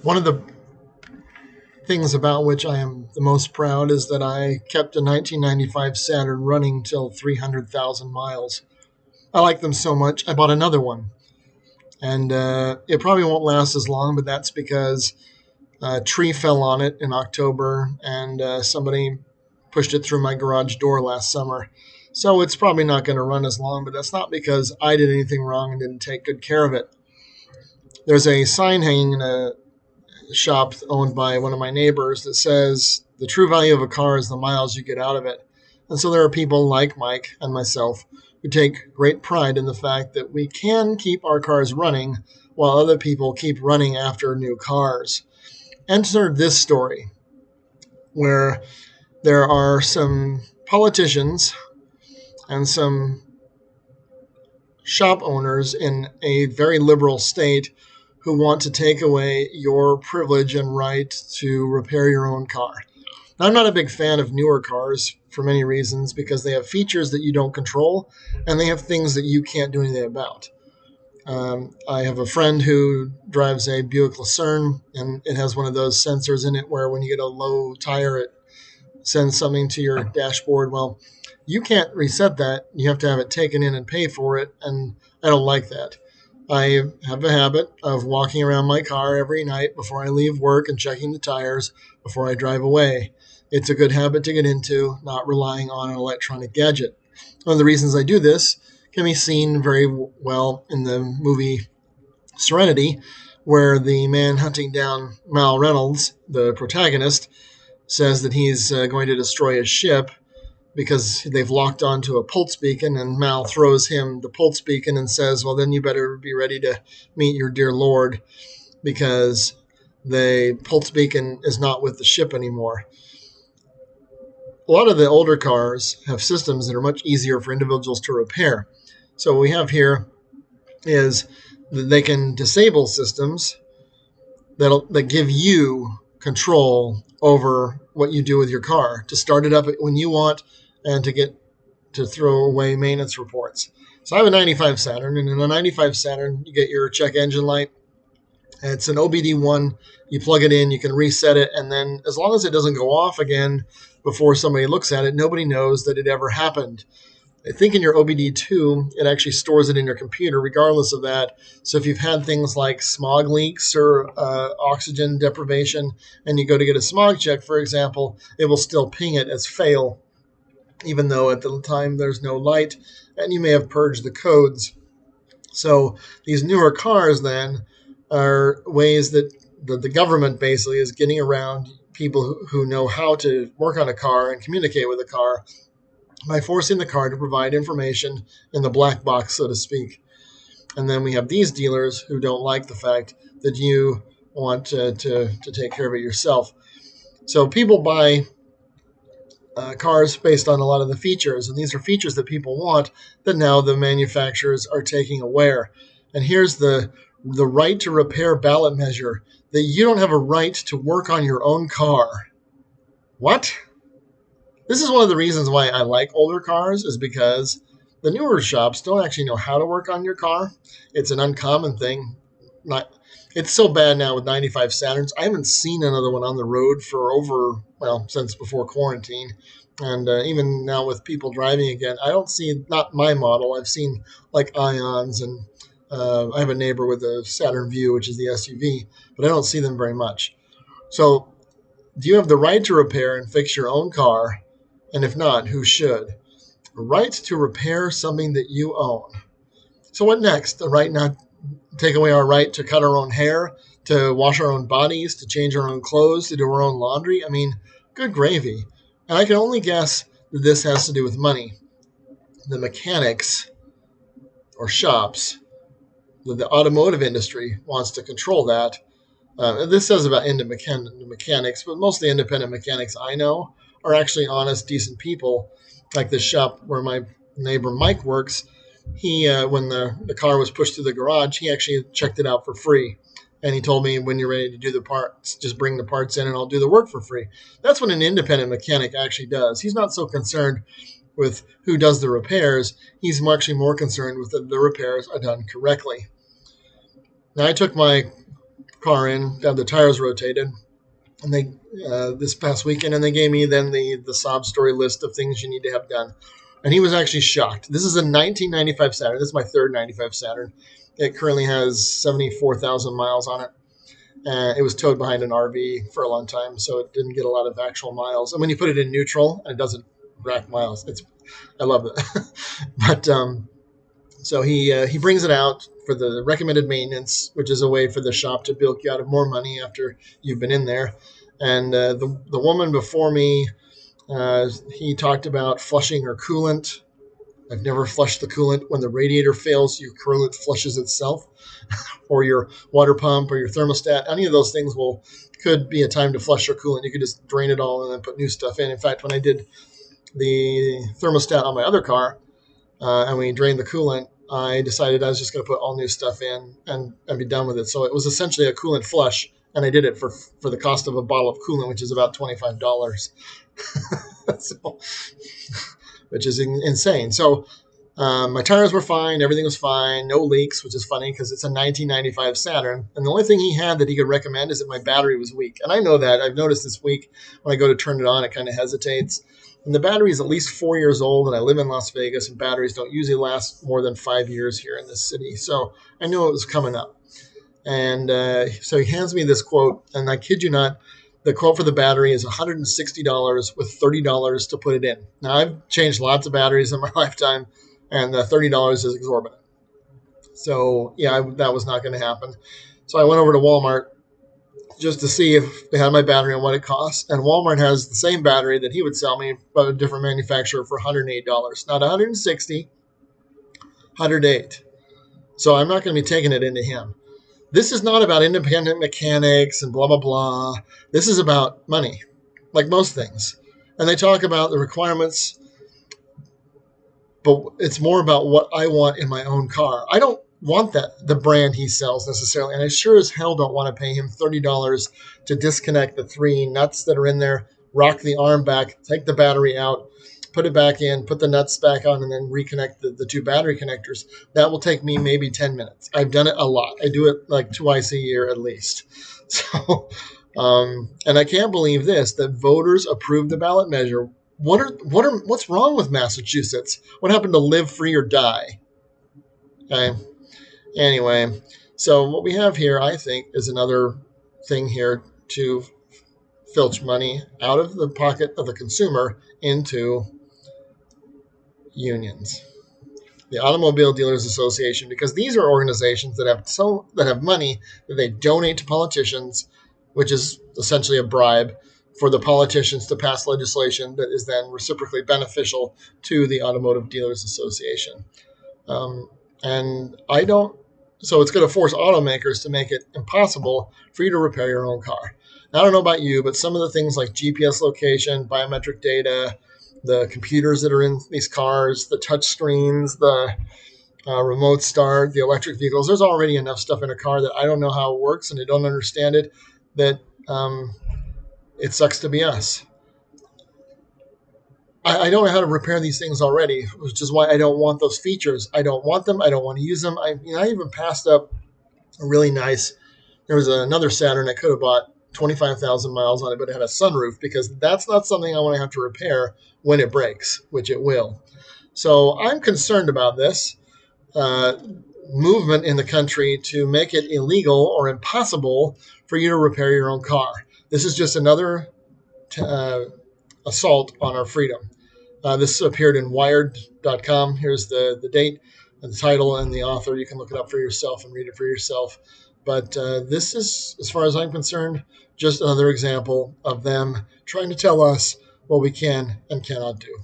One of the things about which I am the most proud is that I kept a 1995 Saturn running till 300,000 miles. I like them so much, I bought another one. And it probably won't last as long, but that's because a tree fell on it in October and somebody pushed it through my garage door last summer. So it's probably not going to run as long, but that's not because I did anything wrong and didn't take good care of it. There's a sign hanging in a shop owned by one of my neighbors that says the true value of a car is the miles you get out of it. And so there are people like Mike and myself who take great pride in the fact that we can keep our cars running while other people keep running after new cars. Enter this story where there are some politicians and some shop owners in a very liberal state who want to take away your privilege and right to repair your own car. Now, I'm not a big fan of newer cars for many reasons because they have features that you don't control and they have things that you can't do anything about. I have a friend who drives a Buick Lucerne, and it has one of those sensors in it where when you get a low tire, it sends something to your dashboard. Well, you can't reset that. You have to have it taken in and pay for it, and I don't like that. I have a habit of walking around my car every night before I leave work and checking the tires before I drive away. It's a good habit to get into, not relying on an electronic gadget. One of the reasons I do this can be seen very well in the movie Serenity, where the man hunting down Mal Reynolds, the protagonist, says that he's going to destroy his ship because they've locked onto a pulse beacon, and Mal throws him the pulse beacon and says, well, then you better be ready to meet your dear Lord because the pulse beacon is not with the ship anymore. A lot of the older cars have systems that are much easier for individuals to repair. So what we have here is that they can disable systems that give you control over what you do with your car, to start it up when you want and to get to throw away maintenance reports. So I have a 95 Saturn, and in a 95 Saturn, you get your check engine light. It's an OBD1. You plug it in, you can reset it, and then as long as it doesn't go off again before somebody looks at it, nobody knows that it ever happened. I think in your OBD2, it actually stores it in your computer regardless of that. So if you've had things like smog leaks or oxygen deprivation, and you go to get a smog check, for example, it will still ping it as fail, even though at the time there's no light, and you may have purged the codes. So these newer cars then are ways that the government basically is getting around people who know how to work on a car and communicate with a car by forcing the car to provide information in the black box, so to speak. And then we have these dealers who don't like the fact that you want to take care of it yourself. So people buy cars based on a lot of the features, and these are features that people want that now the manufacturers are taking away. And here's the right to repair ballot measure, that you don't have a right to work on your own car. What? This is one of the reasons why I like older cars, is because the newer shops don't actually know how to work on your car. It's an uncommon thing. Not, it's so bad now with 95 Saturns. I haven't seen another one on the road for since before quarantine. And even now with people driving again, I don't see, not my model. I've seen like Ions, and I have a neighbor with a Saturn Vue, which is the SUV, but I don't see them very much. So do you have the right to repair and fix your own car? And if not, who should? A right to repair something that you own. So what next? The right not take away our right to cut our own hair, to wash our own bodies, to change our own clothes, to do our own laundry? I mean, good gravy. And I can only guess that this has to do with money. The mechanics or shops, the automotive industry wants to control that. This says about independent mechanics, but most of the independent mechanics I know are actually honest, decent people. Like this shop where my neighbor Mike works, he when the car was pushed through the garage, he actually checked it out for free. And he told me, when you're ready to do the parts, just bring the parts in and I'll do the work for free. That's what an independent mechanic actually does. He's not so concerned with who does the repairs. He's actually more concerned with the repairs are done correctly. Now, I took my car in, have the tires rotated, and they this past weekend, and they gave me then the sob story list of things you need to have done. And he was actually shocked. This is a 1995 Saturn. This is my third 95 Saturn. It currently has 74,000 miles on it. It was towed behind an RV for a long time, so it didn't get a lot of actual miles. And when you put it in neutral, it doesn't rack miles. I love it. But so he brings it out for the recommended maintenance, which is a way for the shop to bilk you out of more money after you've been in there. And the woman before me, he talked about flushing her coolant. I've never flushed the coolant. When the radiator fails, your coolant flushes itself, or your water pump or your thermostat. Any of those things could be a time to flush your coolant. You could just drain it all and then put new stuff in. In fact, when I did the thermostat on my other car and we drained the coolant, I decided I was just going to put all new stuff in and be done with it. So it was essentially a coolant flush, and I did it for the cost of a bottle of coolant, which is about $25. So, which is insane. So my tires were fine. Everything was fine. No leaks, which is funny because it's a 1995 Saturn. And the only thing he had that he could recommend is that my battery was weak. And I know that. I've noticed this week when I go to turn it on, it kind of hesitates. And the battery is at least 4 years old, and I live in Las Vegas, and batteries don't usually last more than 5 years here in this city. So I knew it was coming up. And so he hands me this quote, and I kid you not, the quote for the battery is $160 with $30 to put it in. Now, I've changed lots of batteries in my lifetime, and the $30 is exorbitant. So, yeah, that was not going to happen. So I went over to Walmart just to see if they had my battery and what it costs. And Walmart has the same battery that he would sell me, but a different manufacturer, for $108. Not $160, $108. So I'm not going to be taking it into him. This is not about independent mechanics and blah, blah, blah. This is about money, like most things. And they talk about the requirements, but it's more about what I want in my own car. I don't want the brand he sells necessarily, and I sure as hell don't want to pay him $30 to disconnect the 3 nuts that are in there, rock the arm back, take the battery out, put it back in, put the nuts back on, and then reconnect the 2 battery connectors. That will take me maybe 10 minutes. I've done it a lot. I do it like twice a year at least. So, and I can't believe this, that voters approved the ballot measure. What's wrong with Massachusetts? What happened to live free or die? Okay. Anyway, so what we have here, I think, is another thing here to filch money out of the pocket of the consumer into unions, the Automobile Dealers Association, because these are organizations that have money that they donate to politicians, which is essentially a bribe for the politicians to pass legislation that is then reciprocally beneficial to the Automotive Dealers Association. And I don't. So it's going to force automakers to make it impossible for you to repair your own car. Now, I don't know about you, but some of the things like GPS location, biometric data, the computers that are in these cars, the touch screens, the remote start, the electric vehicles, there's already enough stuff in a car that I don't know how it works and I don't understand it, that it sucks to be us. I don't know how to repair these things already, which is why I don't want those features. I don't want them. I don't want to use them. I even passed up a really nice. There was another Saturn I could have bought 25,000 miles on it, but it had a sunroof, because that's not something I want to have to repair when it breaks, which it will. So I'm concerned about this movement in the country to make it illegal or impossible for you to repair your own car. This is just another assault on our freedom. This appeared in Wired.com. Here's the date and the title and the author. You can look it up for yourself and read it for yourself. But this is, as far as I'm concerned, just another example of them trying to tell us what we can and cannot do.